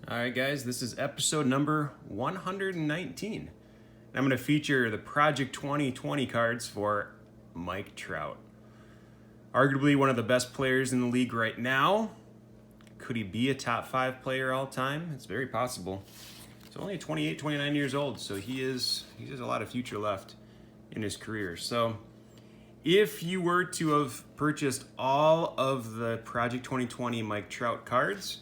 All right, guys, this is episode number 119. And I'm going to feature the Project 2020 cards for Mike Trout. Arguably one of the best players in the league right now. Could he be a top 5 player all time? It's very possible. He's only 28, 29 years old, so he has a lot of future left in his career. So if you were to have purchased all of the Project 2020 Mike Trout cards,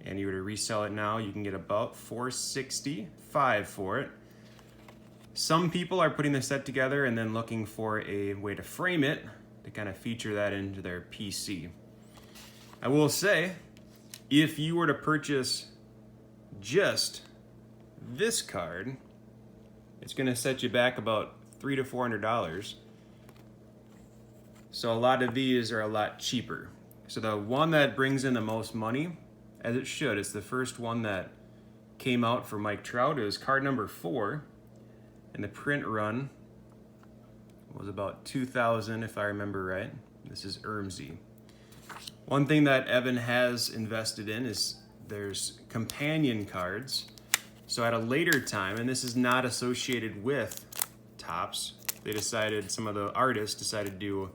and you were to resell it now, you can get about $465 for it. Some people are putting the set together and then looking for a way to frame it to kind of feature that into their PC. I will say, if you were to purchase just this card, it's going to set you back about $300 to $400. So a lot of these are a lot cheaper. So the one that brings in the most money, as it should, it's the first one that came out for Mike Trout. It was card number 4, and the print run was about 2,000 if I remember right. This is Ermsey. One thing that Evan has invested in is there's companion cards. So at a later time, and this is not associated with Topps, some of the artists decided to do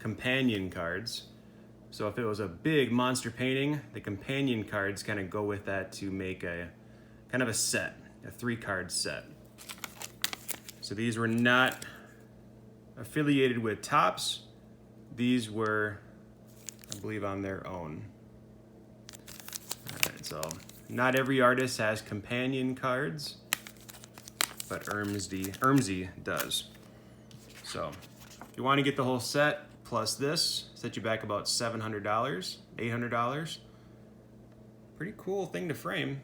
companion cards. So if it was a big monster painting, the companion cards kind of go with that to make a kind of a set, a 3-card set. So these were not affiliated with Topps. These were, I believe, on their own. All right, so not every artist has companion cards, but Ermsey does. So if you want to get the whole set plus this, set you back about $700, $800. Pretty cool thing to frame.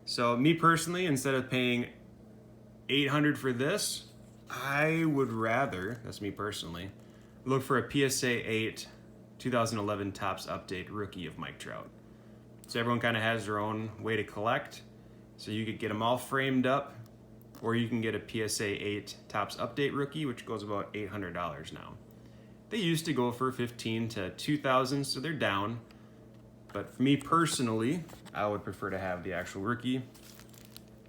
So me personally, instead of paying $800 for this, I would rather, that's me personally, look for a PSA 8 2011 Topps Update rookie of Mike Trout. So everyone kind of has their own way to collect. So you could get them all framed up, or you can get a PSA 8 Topps Update rookie, which goes about $800 now. They used to go for $1,500 to $2,000, so they're down. But for me personally, I would prefer to have the actual rookie.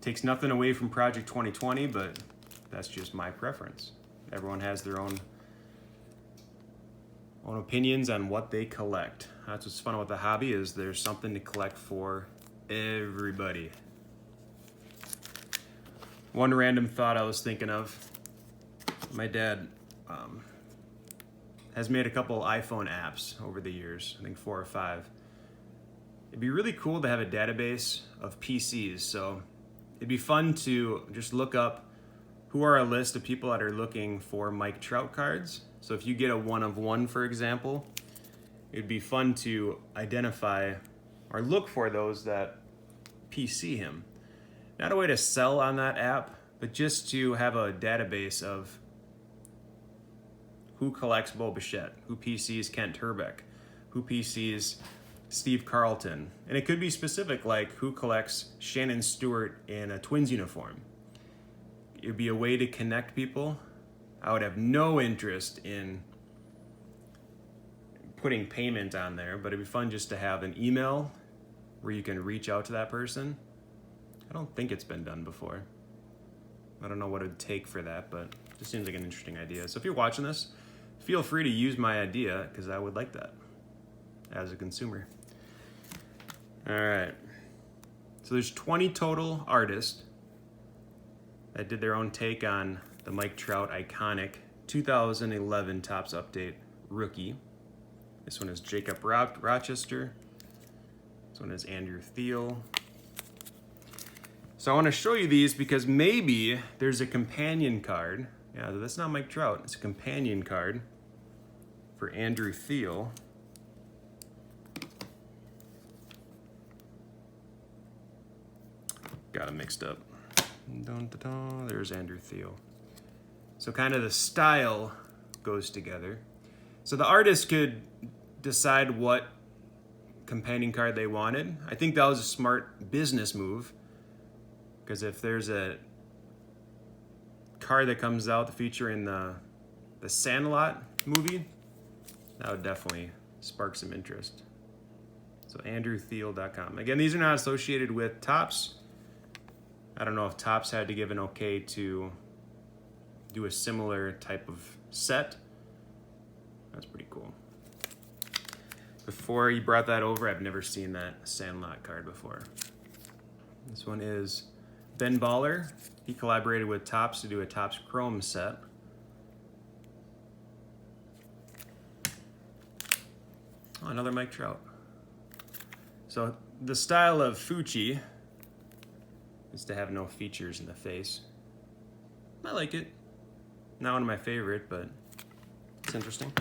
Takes nothing away from Project 2020, but that's just my preference. Everyone has their own opinions on what they collect. That's what's fun about the hobby, is there's something to collect for everybody. One random thought I was thinking of, my dad has made a couple iPhone apps over the years, I think 4 or 5. It'd be really cool to have a database of PCs, so it'd be fun to just look up who are a list of people that are looking for Mike Trout cards. So if you get a 1 of 1, for example, it'd be fun to identify or look for those that PC him. Not a way to sell on that app, but just to have a database of who collects Bo Bichette, who PCs Kent Herbeck, who PCs Steve Carlton. And it could be specific, like who collects Shannon Stewart in a Twins uniform. It would be a way to connect people. I would have no interest in putting payment on there, but it'd be fun just to have an email where you can reach out to that person. I don't think it's been done before. I don't know what it would take for that, but it just seems like an interesting idea. So if you're watching this, feel free to use my idea, because I would like that as a consumer. All right. So there's 20 total artists that did their own take on the Mike Trout iconic 2011 Topps Update rookie. This one is Jacob Rochester. This one is Andrew Thiel. So I want to show you these because maybe there's a companion card. Yeah, that's not Mike Trout. It's a companion card for Andrew Thiel. Got them mixed up. Dun, dun, dun. There's Andrew Thiel. So kind of the style goes together. So the artist could decide what companion card they wanted. I think that was a smart business move, because if there's a card that comes out featuring the Sandlot movie, that would definitely spark some interest. So andrewthiel.com. Again, these are not associated with Topps. I don't know if Topps had to give an okay to do a similar type of set. That's pretty cool. Before you brought that over, I've never seen that Sandlot card before. This one is Ben Baller. He collaborated with Topps to do a Topps Chrome set. Oh, another Mike Trout. So the style of Fucci is to have no features in the face. I like it. Not one of my favorite, but it's interesting.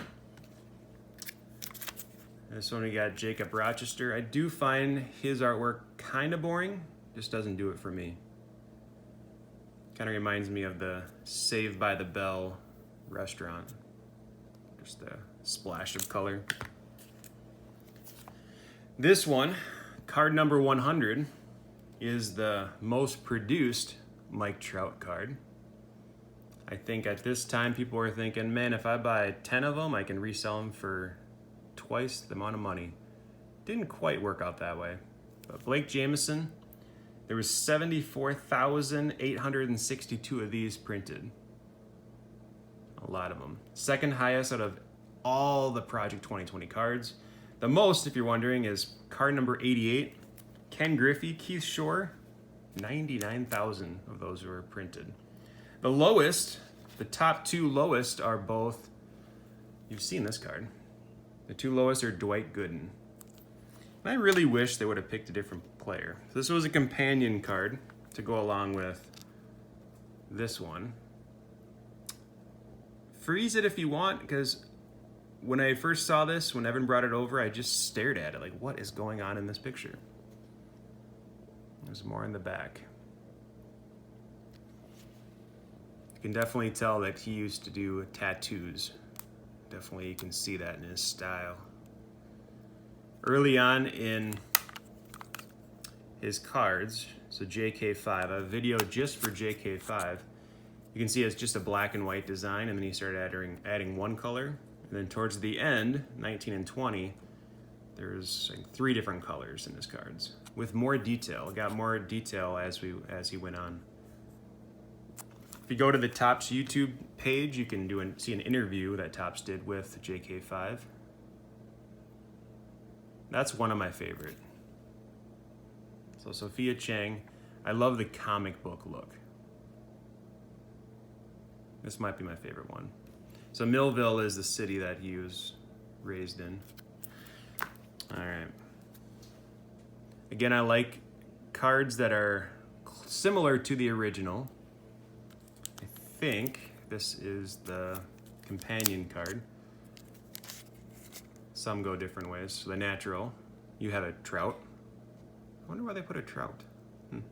This one we got Jacob Rochester. I do find his artwork kind of boring. Just doesn't do it for me. Kind of reminds me of the Saved by the Bell restaurant. Just a splash of color. This one, card number 100, is the most produced Mike Trout card. I think at this time people were thinking, man, if I buy 10 of them, I can resell them for twice the amount of money. Didn't quite work out that way. But Blake Jameson, there was 74,862 of these printed. A lot of them. Second highest out of all the Project 2020 cards. The most, if you're wondering, is card number 88, Ken Griffey, Keith Shore. 99,000 of those were printed. The lowest, the top two lowest are both, you've seen this card. The two lowest are Dwight Gooden. And I really wish they would have picked a different player. So this was a companion card to go along with this one. Freeze it if you want, because when I first saw this, when Evan brought it over, I just stared at it like, what is going on in this picture? There's more in the back. You can definitely tell that he used to do tattoos. Definitely you can see that in his style. Early on in his cards, so JK5, a video just for JK5, you can see it's just a black and white design, and then he started adding one color. And then towards the end, 19 and 20, there's like 3 different colors in his cards with more detail. It got more detail as he went on. If you go to the Topps YouTube page, you can see an interview that Topps did with JK5. That's one of my favorite. So Sophia Chang, I love the comic book look. This might be my favorite one. So Millville is the city that he was raised in. All right. Again, I like cards that are similar to the original. I think this is the companion card. Some go different ways. So the natural, you have a Trout. I wonder why they put a Trout. Kind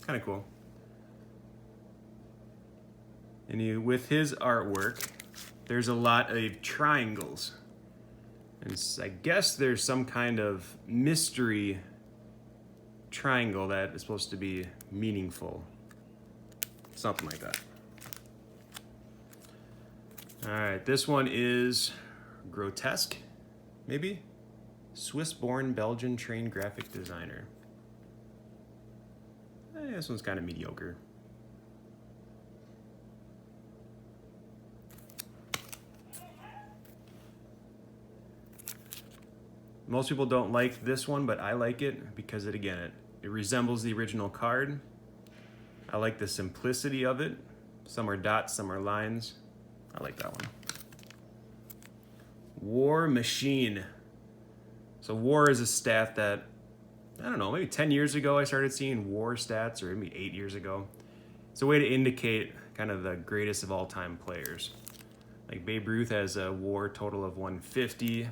of cool. And with his artwork, there's a lot of triangles. And I guess there's some kind of mystery triangle that is supposed to be meaningful. Something like that. All right, this one is Grotesque, maybe? Swiss-born Belgian trained graphic designer. This one's kind of mediocre. Most people don't like this one, but I like it because it resembles the original card. I like the simplicity of it. Some are dots, some are lines. I like that one. War Machine. So war is a stat that, I don't know, maybe 10 years ago I started seeing war stats, or maybe 8 years ago. It's a way to indicate kind of the greatest of all time players. Like Babe Ruth has a war total of 150.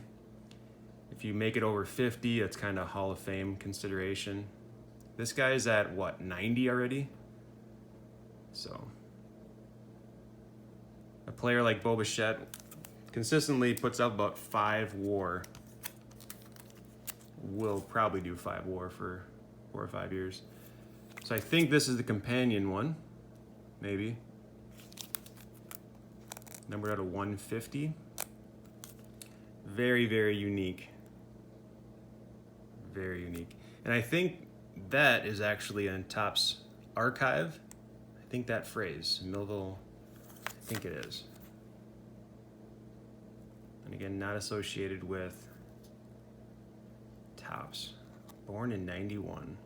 If you make it over 50, it's kind of Hall of Fame consideration. This guy's at, what, 90 already? So, a player like Bo Bichette consistently puts up about 5 war. Will probably do 5 war for 4 or 5 years. So I think this is the companion one, maybe. Numbered out of 150. Very, very unique. Very unique. And I think that is actually in Topps archive. I think that phrase, Millville, I think it is. And again, not associated with Topps. Born in 91.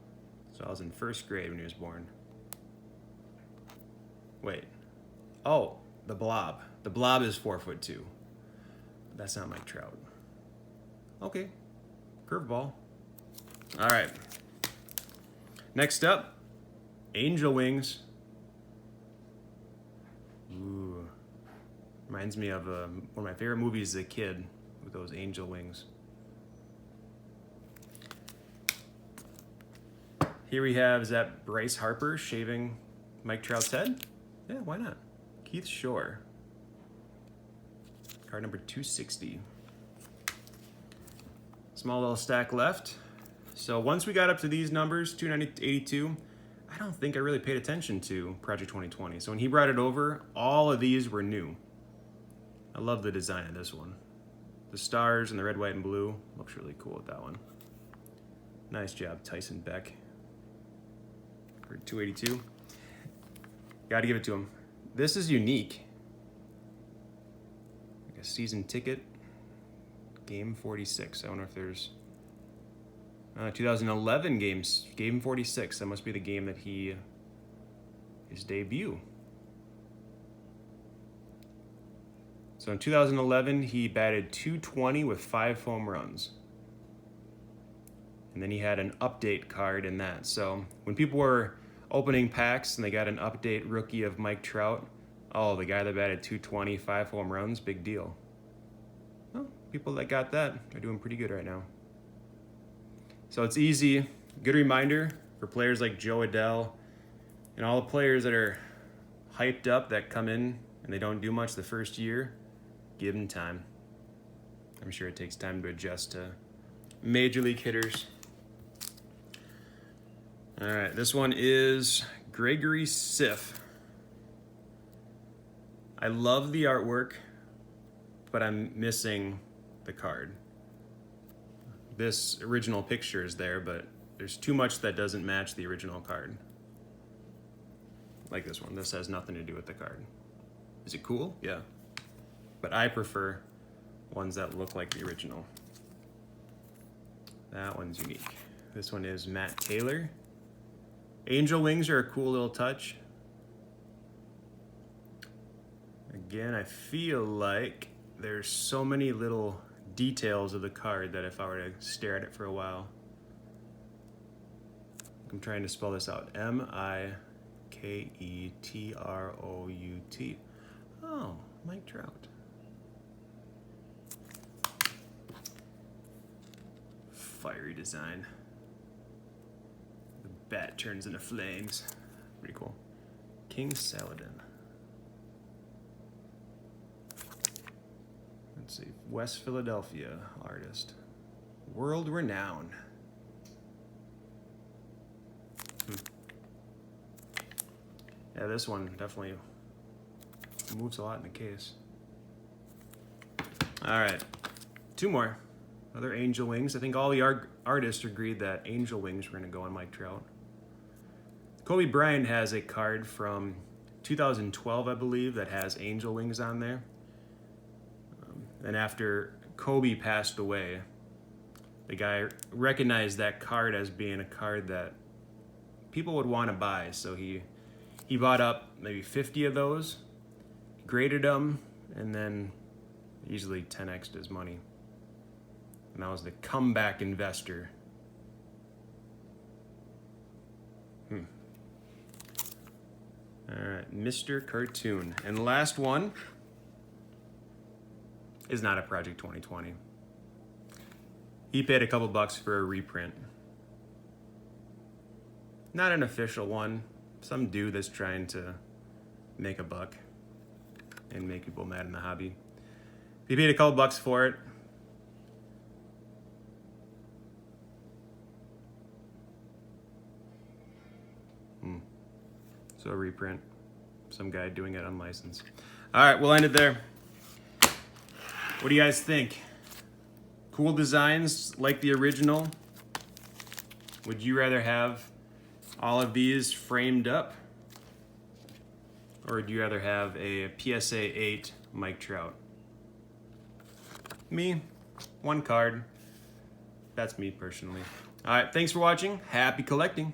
So I was in first grade when he was born. Wait. Oh, the Blob. The Blob is 4'2". That's not Mike Trout. Okay. Curveball. All right. Next up, Angel Wings. Ooh. Reminds me of one of my favorite movies as a kid with those angel wings. Here we have, is that Bryce Harper shaving Mike Trout's head? Yeah, why not? Keith Shore. Card number 260. Small little stack left. So once we got up to these numbers, 290 to 82, I don't think I really paid attention to Project 2020. So when he brought it over, all of these were new. I love the design of this one. The stars and the red, white, and blue. Looks really cool with that one. Nice job, Tyson Beck. For 282. Gotta give it to him. This is unique. Like a season ticket. Game 46. I wonder if there's 2011 games. Game 46. That must be the game that his debut. So in 2011, he batted .220 with 5 home runs. And then he had an update card in that. So when people were opening packs and they got an update rookie of Mike Trout, oh, the guy that batted .220, 5 home runs, big deal. Well, people that got that are doing pretty good right now. So it's easy. Good reminder for players like Joe Adell and all the players that are hyped up that come in and they don't do much the first year. Give them time. I'm sure it takes time to adjust to major league hitters. All right, this one is Gregory Siff. I love the artwork, but I'm missing the card. This original picture is there, but there's too much that doesn't match the original card. Like this one. This has nothing to do with the card. Is it cool? Yeah. But I prefer ones that look like the original. That one's unique. This one is Matt Taylor. Angel wings are a cool little touch. Again, I feel like there's so many little details of the card that if I were to stare at it for a while. I'm trying to spell this out. M-I-K-E-T-R-O-U-T. Oh, Mike Trout. Fiery design. The bat turns into flames. Pretty cool. King Saladin. Let's see. West Philadelphia artist. World renowned. Yeah, this one definitely moves a lot in the case. All right. 2 more. Other angel wings. I think all the artists agreed that angel wings were going to go on Mike Trout. Kobe Bryant has a card from 2012, I believe, that has angel wings on there. And after Kobe passed away, the guy recognized that card as being a card that people would want to buy. So he bought up maybe 50 of those, graded them, and then easily 10x'd his money. And that was the comeback investor. All right, Mr. Cartoon. And the last one is not a Project 2020. He paid a couple bucks for a reprint. Not an official one. Some dude that's trying to make a buck and make people mad in the hobby. He paid a couple bucks for it. So a reprint. Some guy doing it unlicensed. All right, we'll end it there. What do you guys think? Cool designs like the original. Would you rather have all of these framed up, or would you rather have a PSA 8 Mike Trout? Me, one card. That's me personally. All right, thanks for watching. Happy collecting.